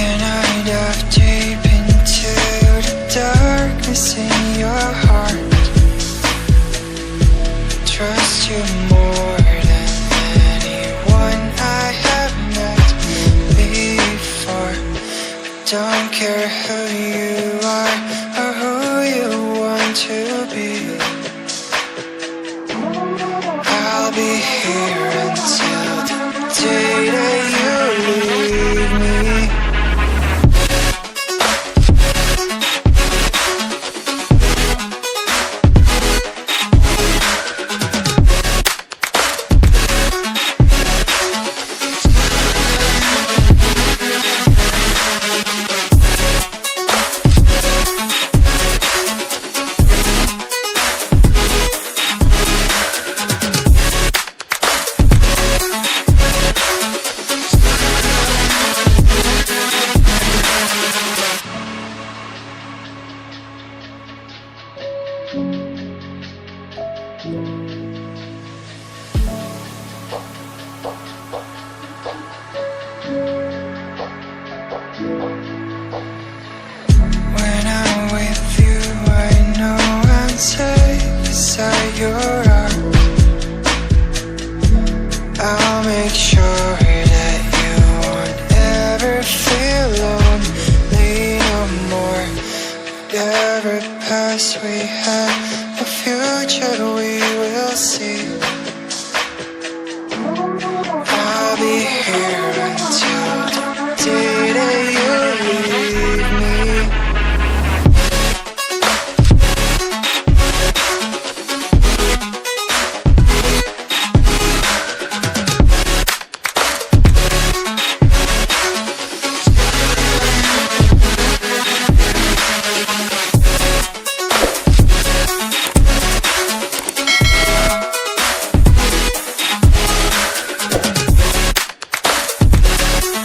Can I dive deep into the darkness in your heart? Trust you more than anyone I have met before. Don't care who you are or who you want to